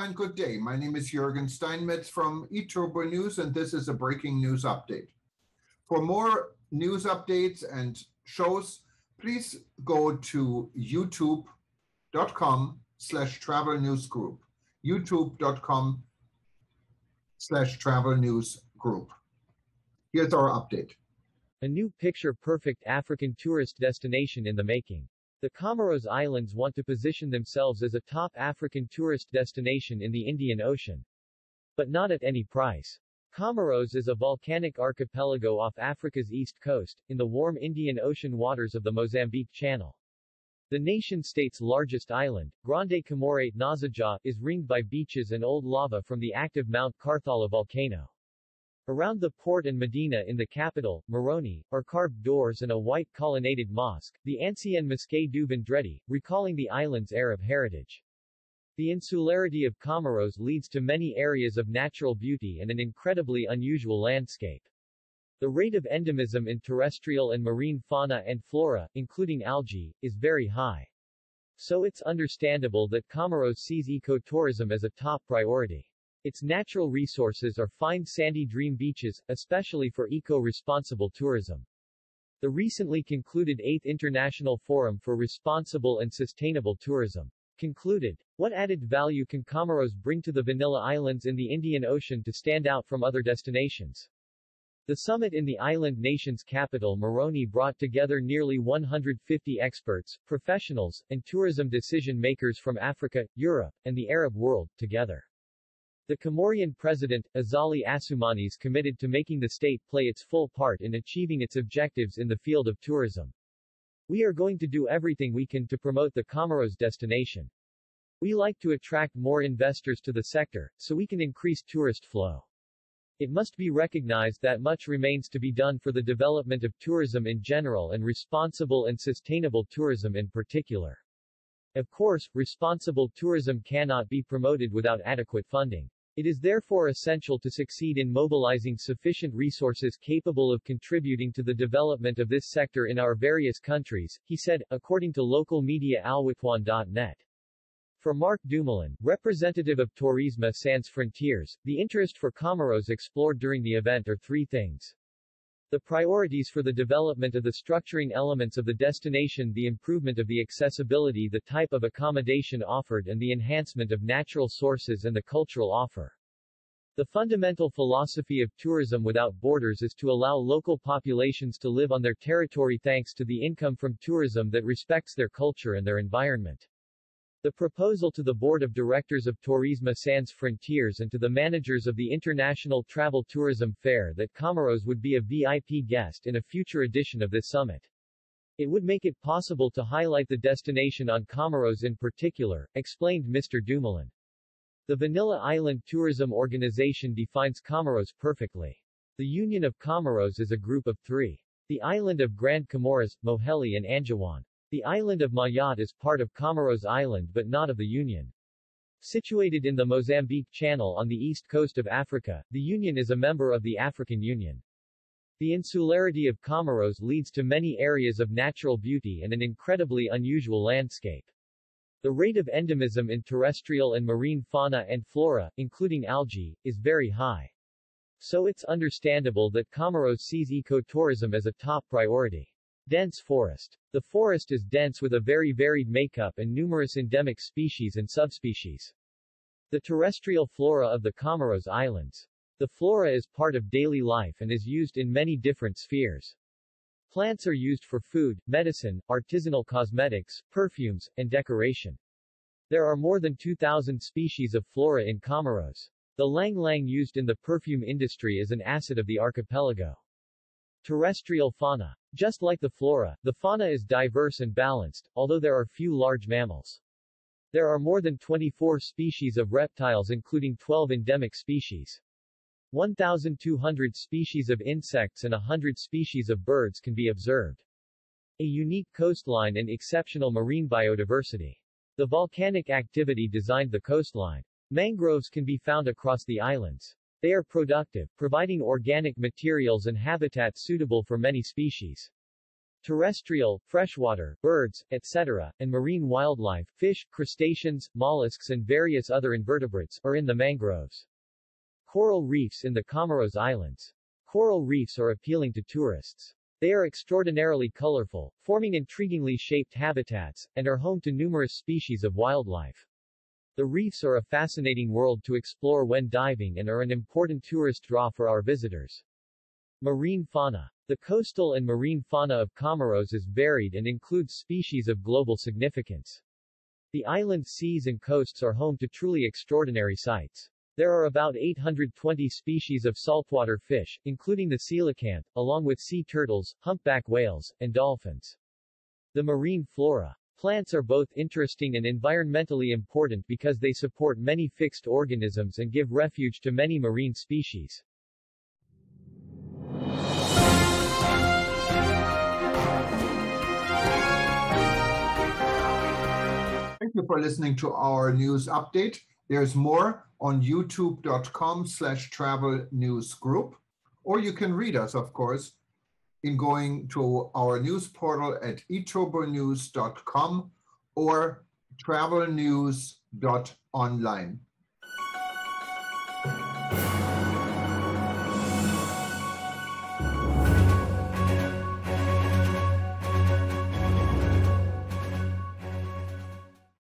and good day. My name is Jürgen Steinmetz from eTurboNews, and this is a breaking news update. For more news updates and shows, please go to youtube.com/travel news group. youtube.com/travel news group. Here's our update. A new picture-perfect African tourist destination in the making. The Comoros Islands want to position themselves as a top African tourist destination in the Indian Ocean. But not at any price. Comoros is a volcanic archipelago off Africa's east coast, in the warm Indian Ocean waters of the Mozambique Channel. The nation-state's largest island, Grande Comore Nazaja, is ringed by beaches and old lava from the active Mount Karthala volcano. Around the port and Medina in the capital, Moroni, are carved doors and a white colonnaded mosque, the Ancien Mosquée du Vendredi, recalling the island's Arab heritage. The insularity of Comoros leads to many areas of natural beauty and an incredibly unusual landscape. The rate of endemism in terrestrial and marine fauna and flora, including algae, is very high. So it's understandable that Comoros sees ecotourism as a top priority. Its natural resources are fine sandy dream beaches, especially for eco-responsible tourism. The recently concluded 8th International Forum for Responsible and Sustainable Tourism concluded, what added value can Comoros bring to the Vanilla Islands in the Indian Ocean to stand out from other destinations? The summit in the island nation's capital Moroni brought together nearly 150 experts, professionals, and tourism decision-makers from Africa, Europe, and the Arab world, together. The Comorian president, Azali Assoumani, is committed to making the state play its full part in achieving its objectives in the field of tourism. We are going to do everything we can to promote the Comoros destination. We like to attract more investors to the sector, so we can increase tourist flow. It must be recognized that much remains to be done for the development of tourism in general and responsible and sustainable tourism in particular. Of course, responsible tourism cannot be promoted without adequate funding. It is therefore essential to succeed in mobilizing sufficient resources capable of contributing to the development of this sector in our various countries, he said, according to local media alwitwan.net. For Marc Dumoulin, representative of Tourisme Sans Frontières, the interest for Comoros explored during the event are three things. The priorities for the development of the structuring elements of the destination, the improvement of the accessibility, the type of accommodation offered, and the enhancement of natural sources and the cultural offer. The fundamental philosophy of tourism without borders is to allow local populations to live on their territory thanks to the income from tourism that respects their culture and their environment. The proposal to the Board of Directors of Tourisme Sans Frontières and to the managers of the International Travel Tourism Fair that Comoros would be a VIP guest in a future edition of this summit. It would make it possible to highlight the destination on Comoros in particular, explained Mr. Dumoulin. The Vanilla Island Tourism Organization defines Comoros perfectly. The Union of Comoros is a group of three. The island of Grand Comoros, Moheli and Anjouan. The island of Mayotte is part of Comoros Island but not of the Union. Situated in the Mozambique Channel on the east coast of Africa, the Union is a member of the African Union. The insularity of Comoros leads to many areas of natural beauty and an incredibly unusual landscape. The rate of endemism in terrestrial and marine fauna and flora, including algae, is very high. So it's understandable that Comoros sees ecotourism as a top priority. Dense forest. The forest is dense with a very varied makeup and numerous endemic species and subspecies. The terrestrial flora of the Comoros Islands. The flora is part of daily life and is used in many different spheres. Plants are used for food, medicine, artisanal cosmetics, perfumes, and decoration. There are more than 2,000 species of flora in Comoros. The lang-lang used in the perfume industry is an asset of the archipelago. Terrestrial fauna. Just like the flora, the fauna is diverse and balanced, although there are few large mammals. There are more than 24 species of reptiles including 12 endemic species. 1,200 species of insects and 100 species of birds can be observed. A unique coastline and exceptional marine biodiversity. The volcanic activity designed the coastline. Mangroves can be found across the islands. They are productive, providing organic materials and habitat suitable for many species. Terrestrial, freshwater, birds, etc., and marine wildlife, fish, crustaceans, mollusks and various other invertebrates, are in the mangroves. Coral reefs in the Comoros Islands. Coral reefs are appealing to tourists. They are extraordinarily colorful, forming intriguingly shaped habitats, and are home to numerous species of wildlife. The reefs are a fascinating world to explore when diving and are an important tourist draw for our visitors. Marine fauna. The coastal and marine fauna of Comoros is varied and includes species of global significance. The island's seas and coasts are home to truly extraordinary sights. There are about 820 species of saltwater fish, including the coelacanth, along with sea turtles, humpback whales, and dolphins. The marine flora. Plants are both interesting and environmentally important because they support many fixed organisms and give refuge to many marine species. Thank you for listening to our news update. There's more on youtube.com/travel news group, or you can read us, of course, in going to our news portal at eTurboNews.com or travelnews.online.